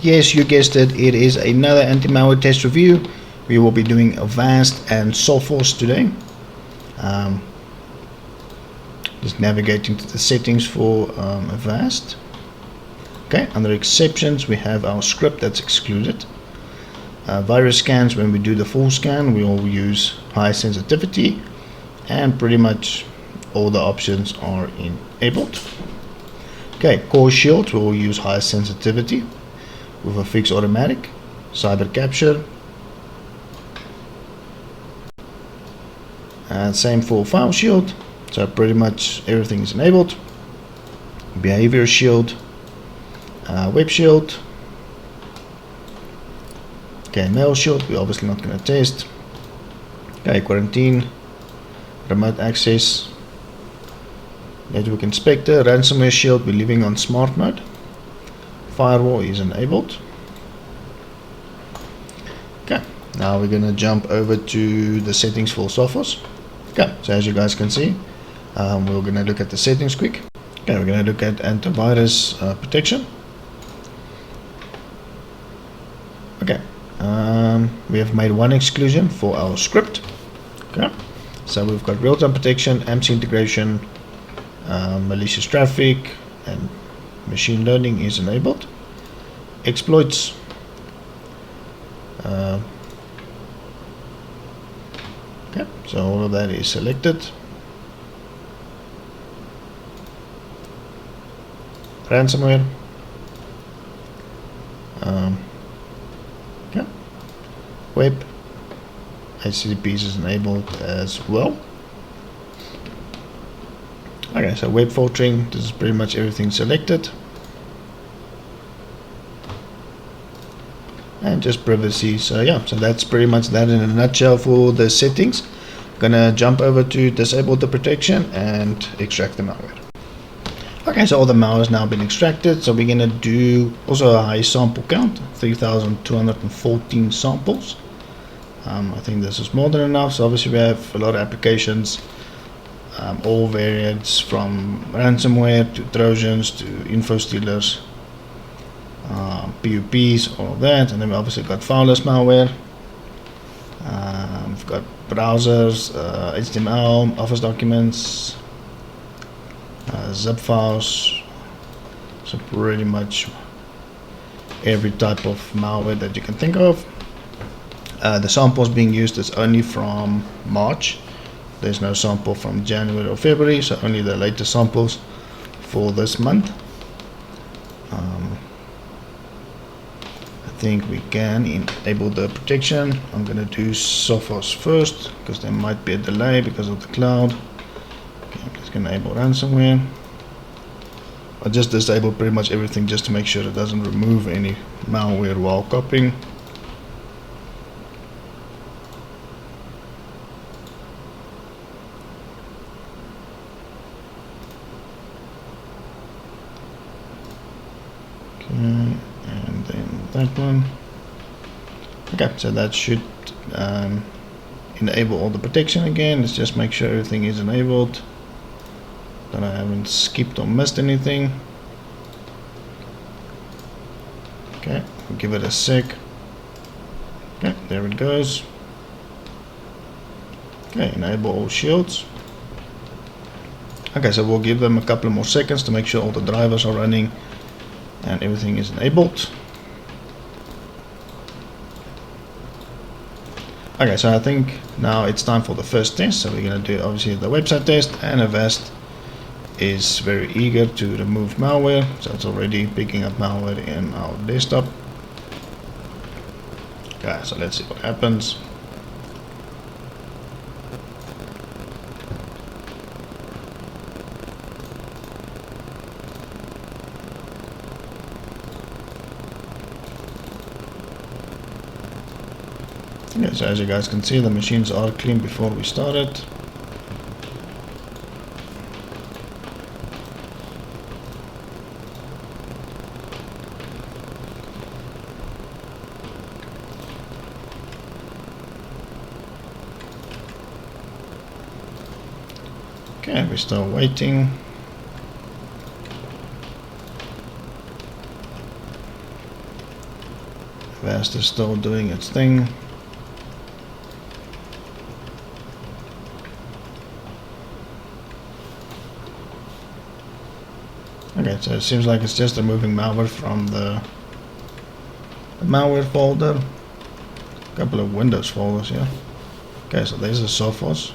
Yes, you guessed it, it is another anti-malware test review. We will be doing AVAST and Sophos today. Just navigating to the settings for AVAST. Okay, under exceptions we have our script that's excluded. Virus scans, when we do the full scan we will use high sensitivity, and pretty much all the options are enabled. Okay, core shields we will use high sensitivity with a fixed automatic, cyber capture, and same for file shield, so pretty much everything is enabled. Behavior shield, web shield, okay, mail shield we're obviously not going to test. Okay, quarantine, remote access, network inspector, ransomware shield we're leaving on smart mode. Firewall is enabled. Okay, now we're going to jump over to the settings for Sophos. Okay, so as you guys can see, we're going to look at the settings quick. Okay, we're going to look at antivirus protection. Okay, we have made one exclusion for our script. Okay, so we've got real-time protection, AMC integration, malicious traffic, and machine learning is enabled. Exploits, okay, so all of that is selected. Ransomware, okay, web, HTTPs is enabled as well. Okay, so web filtering, this is pretty much everything selected. And just privacy, so yeah, so that's pretty much that in a nutshell for the settings. Gonna jump over to disable the protection and extract the malware. Okay, so all the malware has now been extracted, so we're gonna do also a high sample count, 3,214 samples. I think this is more than enough, so obviously we have a lot of applications, all variants from ransomware to Trojans to info stealers, PUPs, all of that, and then we obviously got fileless malware. We've got browsers, HTML, Office documents, zip files, so pretty much every type of malware that you can think of. The samples being used is only from March. There's no sample from January or February, so only the latest samples for this month. I think we can enable the protection. I'm going to do Sophos first because there might be a delay because of the cloud. Okay, I'm just going to enable ransomware. I just disable pretty much everything just to make sure it doesn't remove any malware while copying. And then that one. Okay, so that should enable all the protection again. Let's just make sure everything is enabled, that I haven't skipped or missed anything. Okay, we'll give it a sec. Okay, there it goes. Okay, enable all shields. Okay, so we'll give them a couple more seconds to make sure all the drivers are running and everything is enabled. Okay, so I think now it's time for the first test. So we're going to do obviously the website test, and AVAST is very eager to remove malware, so it's already picking up malware in our desktop. Okay, so let's see what happens. Okay, so as you guys can see, the machines are clean before we started. Okay, we're still waiting. AVAST is still doing its thing. Okay, so it seems like it's just removing malware from the malware folder. A couple of Windows folders here. Okay, so there's a Sophos.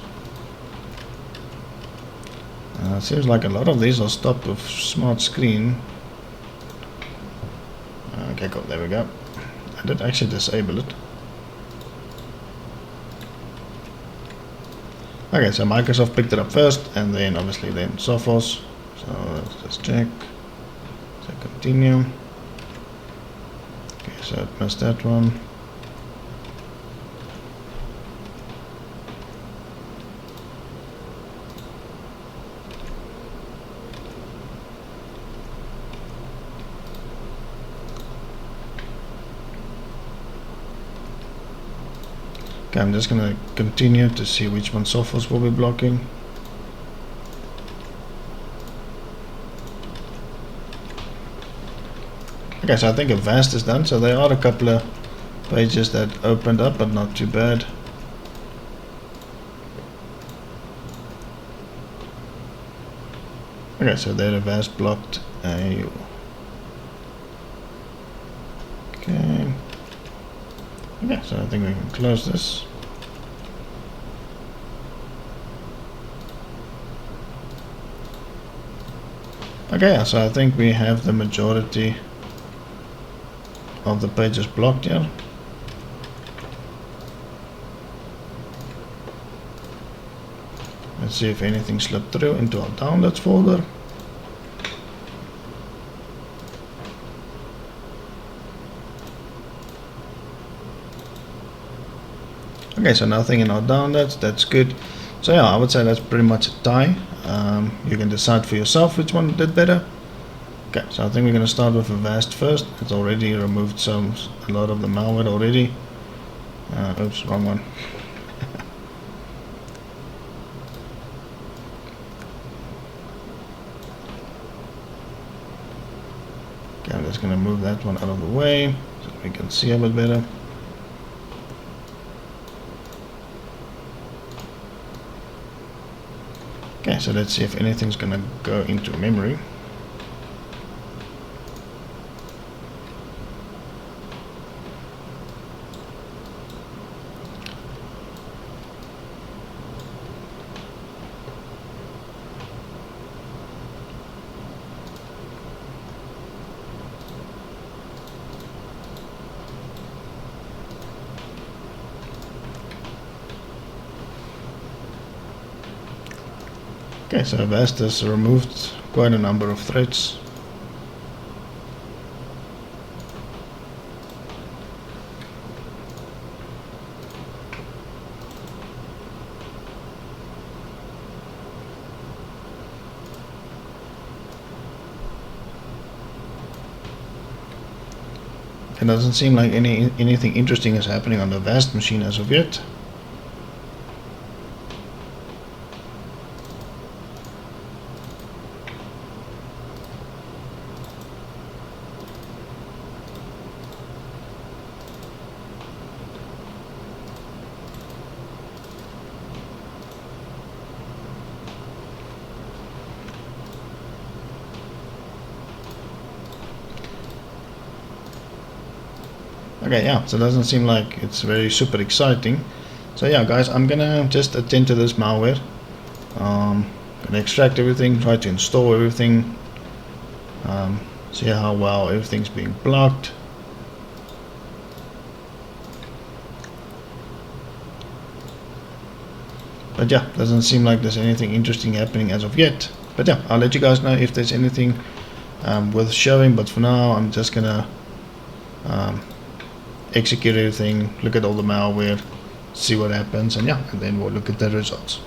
It seems like a lot of these are stopped with smart screen. Okay, cool, there we go. I did actually disable it. Okay, so Microsoft picked it up first, and then obviously then Sophos. So let's just check. So continue. Okay, so it missed that one. Okay, I'm just gonna continue to see which one Sophos will be blocking. Okay, so I think AVAST is done. So there are a couple of pages that opened up, but not too bad. Okay, so there AVAST blocked AU. Okay. Okay, so I think we can close this. Okay, so I think we have the majority of the pages blocked here. Let's see if anything slipped through into our downloads folder. Okay, so nothing in our downloads, that's good. So yeah, I would say that's pretty much a tie. You can decide for yourself which one did better. Okay, so I think we're going to start with AVAST first. It's already removed a lot of the malware already. Oops, wrong one. Okay, I'm just going to move that one out of the way so we can see a bit better. Okay, so let's see if anything's going to go into memory. Okay, so AVAST has removed quite a number of threads. It doesn't seem like anything interesting is happening on the AVAST machine as of yet. Okay, yeah, so it doesn't seem like it's very super exciting. So yeah, guys, I'm gonna just attend to this malware. Gonna extract everything, try to install everything, see how well everything's being blocked. But yeah, doesn't seem like there's anything interesting happening as of yet. But yeah, I'll let you guys know if there's anything worth showing. But for now, I'm just gonna execute everything, look at all the malware, see what happens, and yeah, and then we'll look at the results.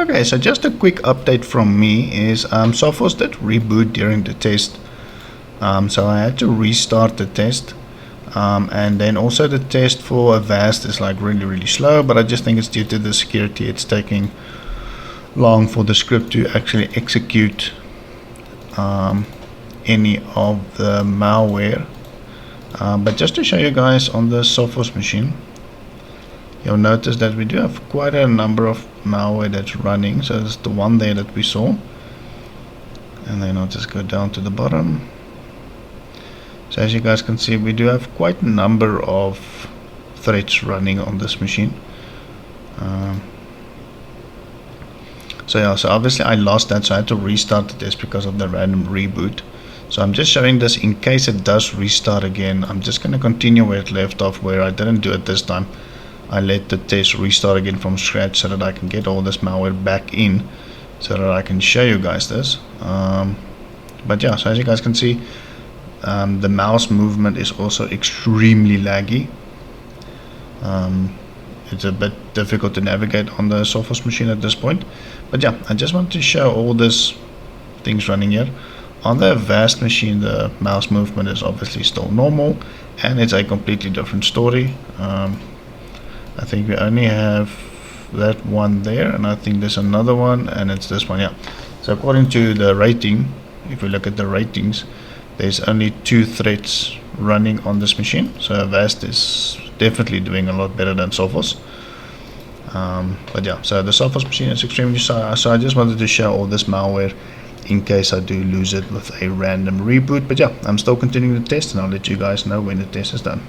Okay, so just a quick update from me is Sophos did reboot during the test. So I had to restart the test. And then also the test for AVAST is like really slow, but I just think it's due to the security. It's taking long for the script to actually execute any of the malware. But just to show you guys on the Sophos machine, you'll notice that we do have quite a number of malware that's running. So it's the one there that we saw, and then I'll just go down to the bottom. So as you guys can see, we do have quite a number of threads running on this machine. So yeah, so obviously I lost that, so I had to restart the test because of the random reboot. So I'm just showing this in case it does restart again. I'm just going to continue where it left off, where I didn't do it this time. I let the test restart again from scratch so that I can get all this malware back in, so that I can show you guys this. But yeah, so as you guys can see, the mouse movement is also extremely laggy. It's a bit difficult to navigate on the Sophos machine at this point. But yeah, I just want to show all these things running here. On the AVAST machine, the mouse movement is obviously still normal, and it's a completely different story. I think we only have that one there, and I think there's another one, and it's this one. Yeah. So according to the rating, if we look at the ratings, there's only 2 threads running on this machine. So AVAST is definitely doing a lot better than Sophos. But yeah, so the Sophos machine is extremely slow. So I just wanted to show all this malware in case I do lose it with a random reboot. But yeah, I'm still continuing the test, and I'll let you guys know when the test is done.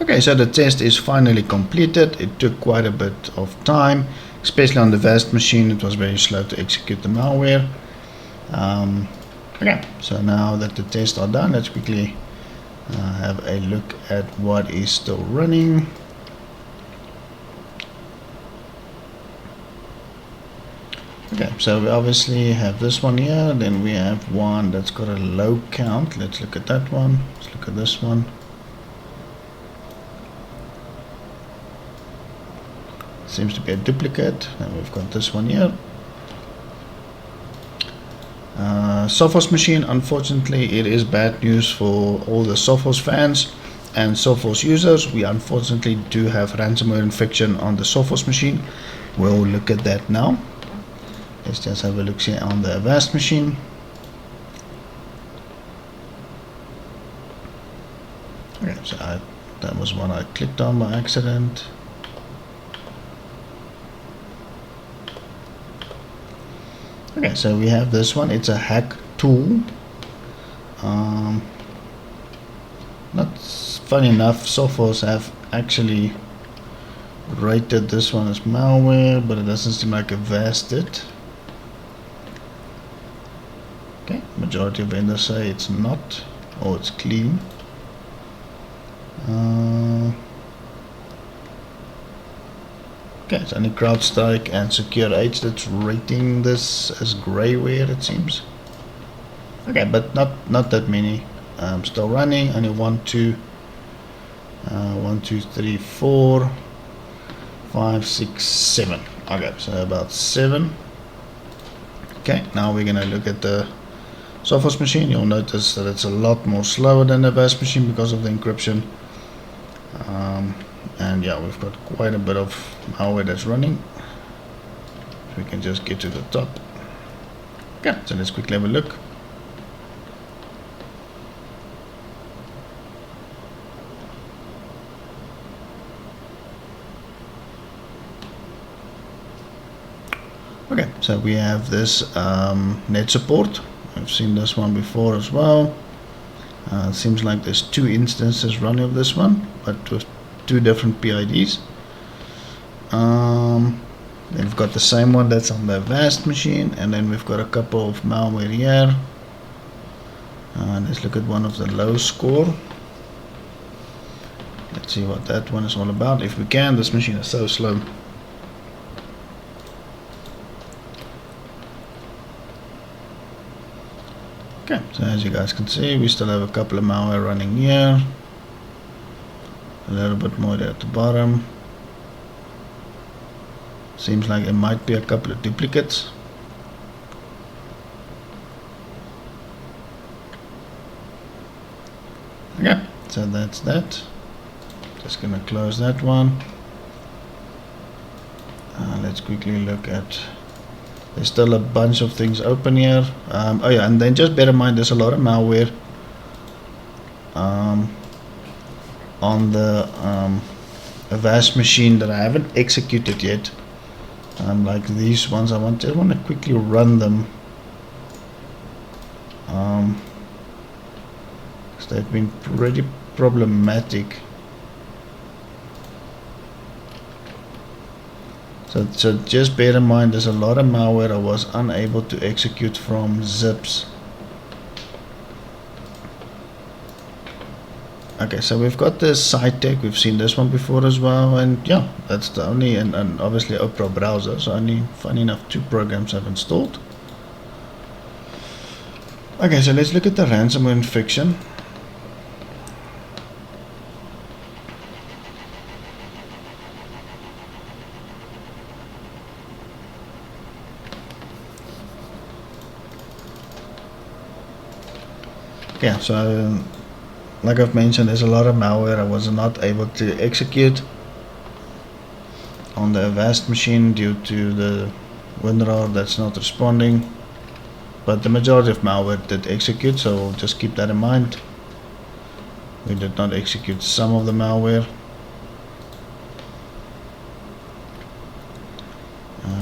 Okay, so the test is finally completed. It took quite a bit of time, especially on the AVAST machine. It was very slow to execute the malware. Okay, so now that the tests are done, let's quickly have a look at what is still running. Okay, so we obviously have this one here, then we have one that's got a low count. Let's look at that one. Let's look at this one. Seems to be a duplicate. And we've got this one here. Sophos machine, unfortunately, it is bad news for all the Sophos fans and Sophos users. We unfortunately do have ransomware infection on the Sophos machine. We'll look at that now. Let's just have a look here on the AVAST machine. Okay, so that was one I clicked on by accident. Okay, so we have this one. It's a hack tool. Not funny enough, Sophos have actually rated this one as malware, but it doesn't seem like AVAST did. Okay, majority of vendors say it's not, or it's clean. Okay, it's only CrowdStrike and SecureH that's rating this as grayware, it seems. Okay, but not that many. Still running. Only 1, 2, 3, 4, 5, 6, 7. Okay, so about 7. Okay, now we're gonna look at the Sophos machine. You'll notice that it's a lot more slower than the AVAST machine because of the encryption. And yeah, we've got quite a bit of malware that's running. We can just get to the top. Okay, so let's quickly have a look. Okay, so we have this net support. I've seen this one before as well. It seems like there's 2 instances running of this one, but with 2 different PIDs. Then we've got the same one that's on the AVAST machine, and then we've got a couple of malware here. Let's look at one of the low score. Let's see what that one is all about. If we can, this machine is so slow. Okay, so as you guys can see, we still have a couple of malware running here. A little bit more there at the bottom. Seems like there might be a couple of duplicates. Okay, so that's that. Just gonna close that one. Let's quickly look at, there's still a bunch of things open here. Oh yeah, and then just bear in mind there's a lot of malware on the AVAST machine that I haven't executed yet. Like these ones, I just want to quickly run them. Because they've been pretty problematic. So just bear in mind there's a lot of malware I was unable to execute from zips. Okay, so we've got this site tech, we've seen this one before as well, and yeah, that's the only, and obviously Opera browser, so only, funny enough, 2 programs I've installed. Okay, so let's look at the ransomware infection. Yeah, so like I've mentioned, there's a lot of malware I was not able to execute on the AVAST machine due to the WinRAR that's not responding, but the majority of malware did execute, so just keep that in mind. We did not execute some of the malware.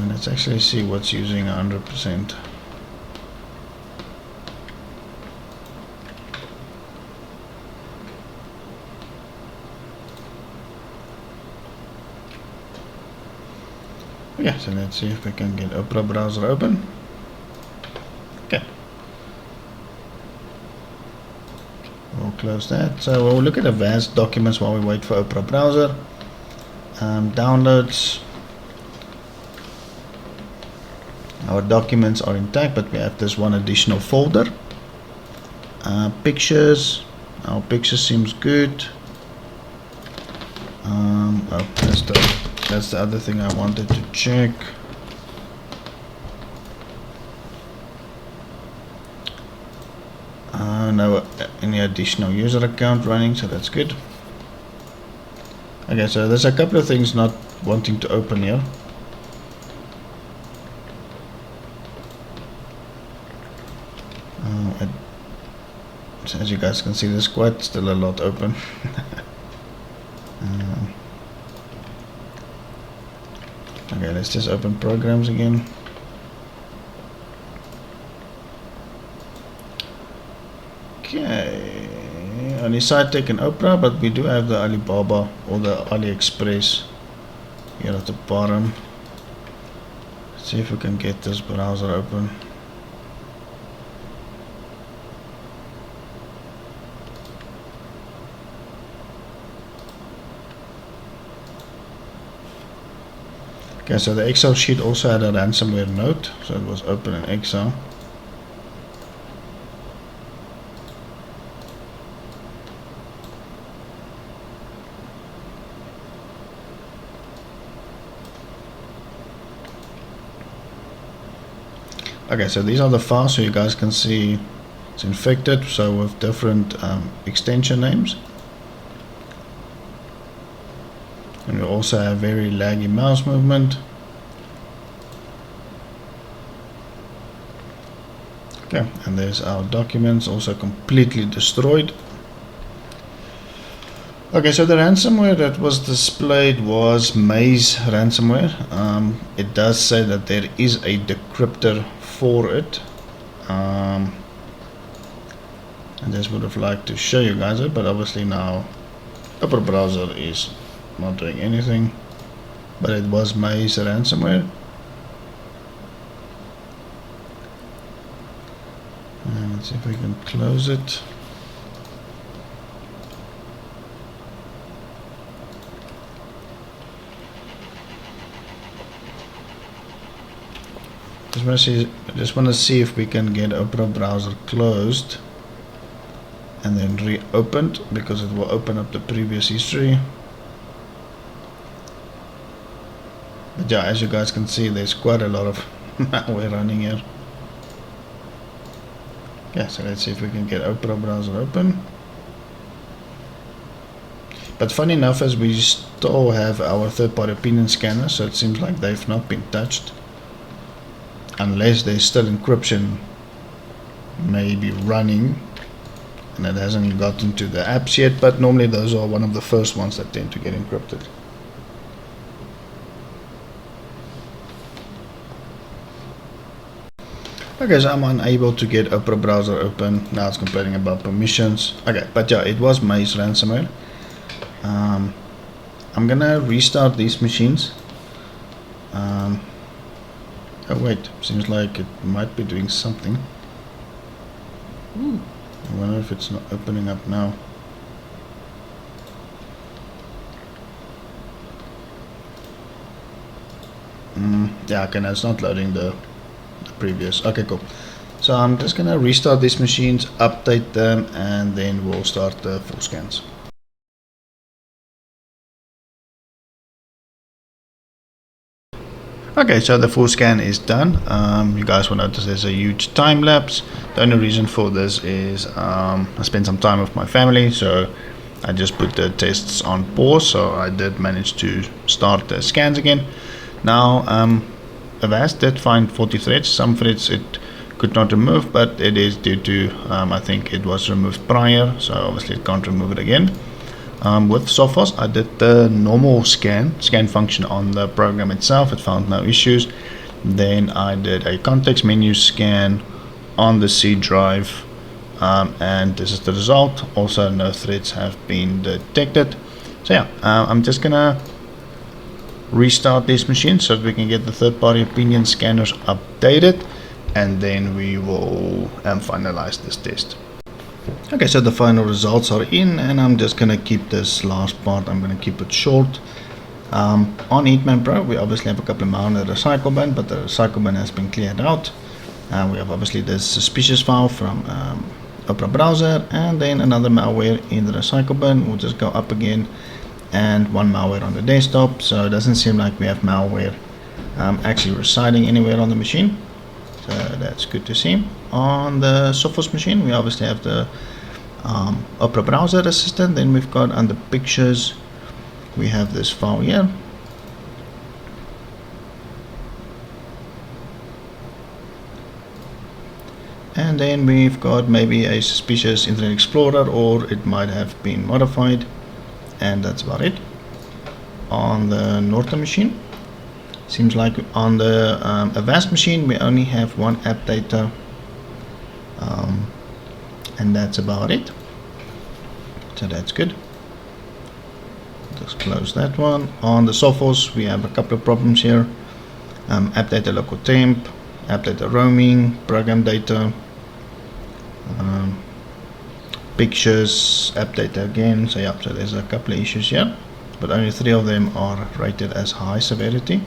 Let's actually see what's using 100%. Yeah, so let's see if we can get Opera browser open. Okay. We'll close that. So we'll look at AVAST documents while we wait for Opera browser. Downloads. Our documents are intact, but we have this one additional folder. Pictures. Our picture seems good. Oh, that's the other thing I wanted to check. No any additional user account running, so that's good. Okay, so there's a couple of things not wanting to open here. So as you guys can see, there's quite still a lot open. Okay, let's just open programs again. Okay, only SiteTech and Opera, but we do have the Alibaba or the AliExpress here at the bottom. Let's see if we can get this browser open. Okay, so the Excel sheet also had a ransomware note, so it was open in Excel. Okay, so these are the files, so you guys can see it's infected, so with different extension names. And we also have very laggy mouse movement. Okay, and there's our documents also completely destroyed. Okay, so the ransomware that was displayed was Maze ransomware. It does say that there is a decryptor for it. I just would have liked to show you guys it, but obviously now Opera browser is not doing anything. But it was Maze ransomware. And let's see if we can close it. Just want to see if we can get Opera browser closed and then reopened, because it will open up the previous history. But yeah, as you guys can see, there's quite a lot of malware running here. Okay, so let's see if we can get Opera browser open. But funny enough, as we still have our third-party opinion scanner, so it seems like they've not been touched. Unless there's still encryption maybe running, and it hasn't gotten to the apps yet, but normally those are one of the first ones that tend to get encrypted. Okay, so I'm unable to get Opera browser open. Now it's complaining about permissions. Okay, but yeah, it was Maze ransomware. I'm gonna restart these machines. Oh wait, seems like it might be doing something. I wonder if it's not opening up now. Yeah, okay, no, it's not loading the previous. Okay, cool. So I'm just gonna restart these machines, update them, and then we'll start the full scans. Okay, so the full scan is done. You guys will notice there's a huge time lapse. The only reason for this is I spent some time with my family, so I just put the tests on pause, so I did manage to start the scans again. Now, AVAST did find 40 threads. Some threads it could not remove, but it is due to, I think it was removed prior, so obviously it can't remove it again. With Sophos, I did the normal scan function on the program itself. It found no issues. Then I did a context menu scan on the C drive, and this is the result. Also, no threads have been detected. So yeah, I'm just gonna restart this machine so that we can get the third-party opinion scanners updated, and then we will finalize this test. Okay, so the final results are in, and I'm just gonna keep this last part, I'm gonna keep it short. On Heatman Pro, we obviously have a couple of malware in the recycle bin, but the recycle bin has been cleared out. We have obviously this suspicious file from Opera browser, and then another malware in the recycle bin. We'll just go up again, and one malware on the desktop. So it doesn't seem like we have malware actually residing anywhere on the machine. So that's good to see. On the Sophos machine, we obviously have the Opera browser assistant. Then we've got under pictures, we have this file here. And then we've got maybe a suspicious Internet Explorer, or it might have been modified, and that's about it. On the Norton machine, seems like on the AVAST machine we only have one app data, and that's about it. So that's good. Just close that one. On the Sophos, we have a couple of problems here. App data local temp, app data roaming, program data, pictures, app data again. So yeah, so there's a couple of issues here, but only 3 of them are rated as high severity.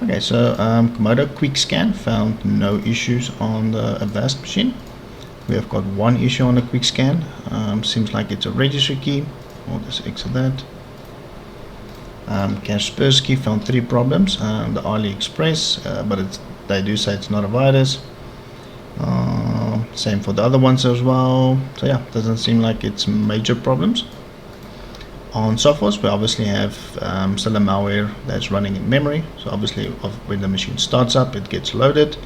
Okay, so Komodo quick scan found no issues on the AVAST machine. We have got one issue on the quick scan. Seems like it's a registry key. We'll just exit that. Kaspersky found 3 problems. The AliExpress, but they do say it's not a virus. Same for the other ones as well. So yeah, doesn't seem like it's major problems. On Sophos, we obviously have still a malware that's running in memory. So obviously when the machine starts up, it gets loaded.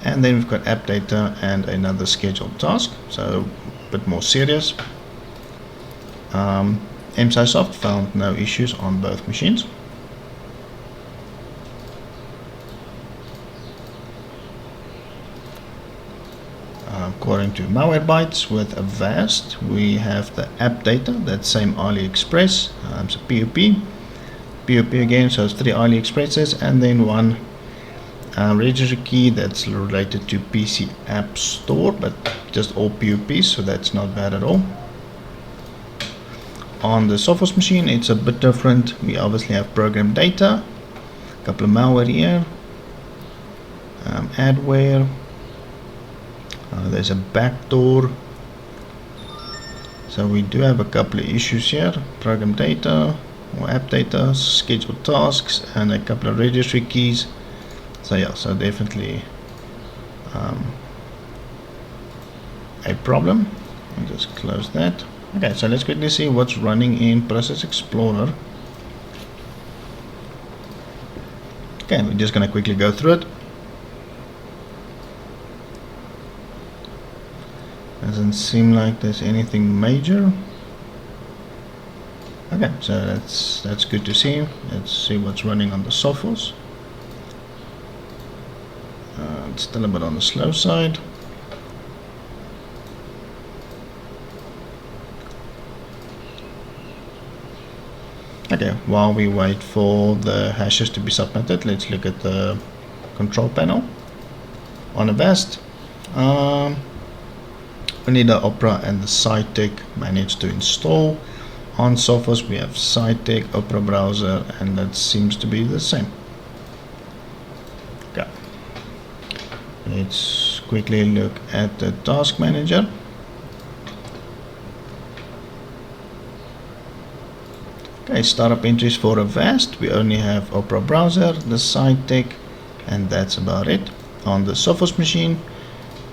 And then we've got app data and another scheduled task, so a bit more serious. MSIsoft found no issues on both machines. According to Malwarebytes, with AVAST, we have the app data, that same AliExpress, so POP again, so it's 3 AliExpresses, and then one registry key that's related to PC App Store, but just all POPs, so that's not bad at all. On the Sophos machine, it's a bit different. We obviously have program data, a couple of malware here, adware. There's a backdoor, So we do have a couple of issues here: program data or app data, scheduled tasks, and a couple of registry keys. So yeah, so definitely a problem. I'll just close that. Okay, so let's quickly see what's running in Process Explorer. Okay, we're just going to quickly go through it. Doesn't seem like there's anything major. Okay, so that's good to see. Let's see what's running on the Sophos. It's still a bit on the slow side. Okay, while we wait for the hashes to be submitted, let's look at the control panel on AVAST. Only the Opera and the SciTech managed to install. On Sophos we have SciTech, Opera browser, and that seems to be the same. Okay, let's quickly look at the task manager. Okay, startup entries for AVAST. We only have Opera browser, the SciTech, and that's about it. On the Sophos machine,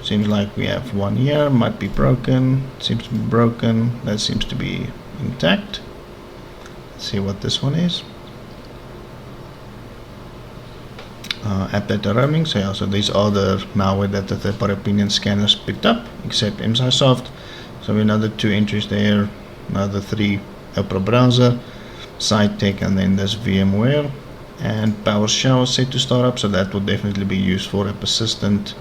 seems like we have one here, might be broken, seems to be broken, that seems to be intact. Let's see what this one is. App data roaming. So yeah, so these are the malware that the third-party opinion scanners picked up, except MSIsoft. So another 2 entries there, another 3 Opera browser, SciTech, and then this VMware, and PowerShell set to start up. So that will definitely be used for a persistent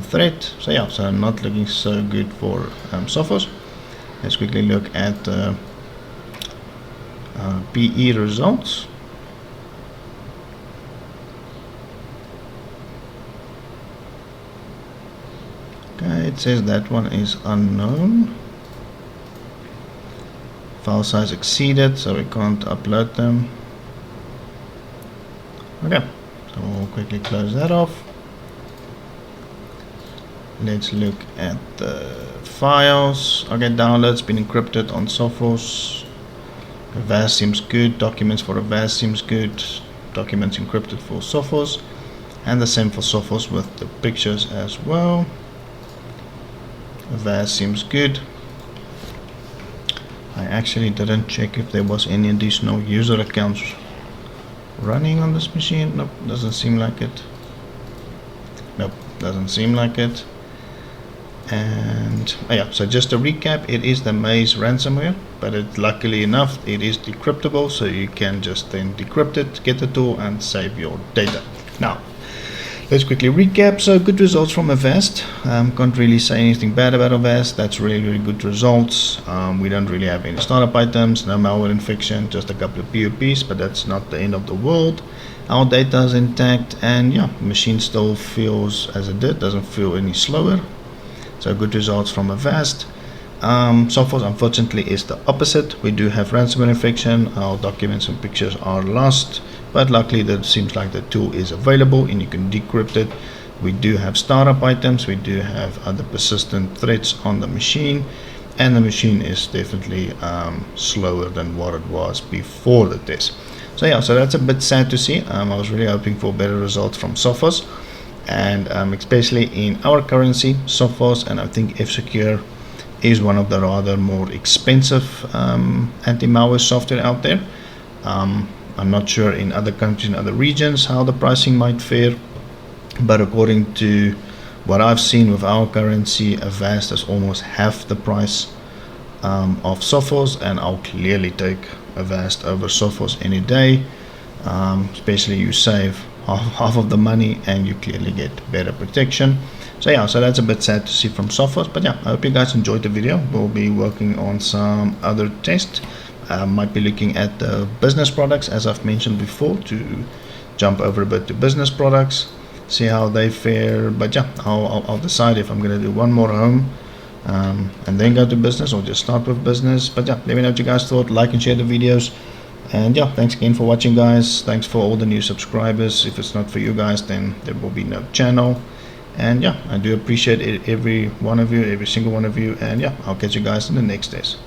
threat. So yeah, so not looking so good for Sophos. Let's quickly look at PE results. Okay, it says that one is unknown. File size exceeded, so we can't upload them. Okay, so we'll quickly close that off. Let's look at the files. Okay, downloads been encrypted on Sophos. AVAST seems good. Documents for AVAST seems good. Documents encrypted for Sophos, and the same for Sophos with the pictures as well. AVAST seems good. I actually didn't check if there was any additional user accounts running on this machine. Nope, doesn't seem like it. Nope, doesn't seem like it. And yeah, so just to recap, it is the Maze ransomware, but luckily enough it is decryptable, so you can just then decrypt it, get the tool, and save your data. Now let's quickly recap. So good results from AVAST. Can't really say anything bad about AVAST. That's really good results. We don't really have any startup items, no malware infection, just a couple of POPs, but that's not the end of the world. Our data is intact, and yeah, the machine still feels as it did, doesn't feel any slower. So good results from AVAST. Sophos unfortunately is the opposite. We do have ransomware infection. Our documents and pictures are lost, but luckily that seems like the tool is available and you can decrypt it. We do have startup items. We do have other persistent threats on the machine, and the machine is definitely slower than what it was before the test. So yeah, so that's a bit sad to see. I was really hoping for better results from Sophos, and especially in our currency, Sophos, and I think F-Secure is one of the rather more expensive anti-malware software out there. I'm not sure in other countries and other regions how the pricing might fare, but according to what I've seen with our currency, AVAST is almost half the price of Sophos, and I'll clearly take AVAST over Sophos any day. Especially you save half of the money and you clearly get better protection. So yeah, so that's a bit sad to see from Sophos, but yeah, I hope you guys enjoyed the video. We'll be working on some other tests. Might be looking at the business products, as I've mentioned before, to jump over a bit to business products, see how they fare. But yeah, I'll decide if I'm going to do one more home and then go to business, or just start with business. But yeah, let me know what you guys thought. Like and share the videos. And yeah, thanks again for watching, guys. Thanks for all the new subscribers. If it's not for you guys, then there will be no channel. And yeah, I do appreciate it, every one of you, every single one of you. And yeah, I'll catch you guys in the next days.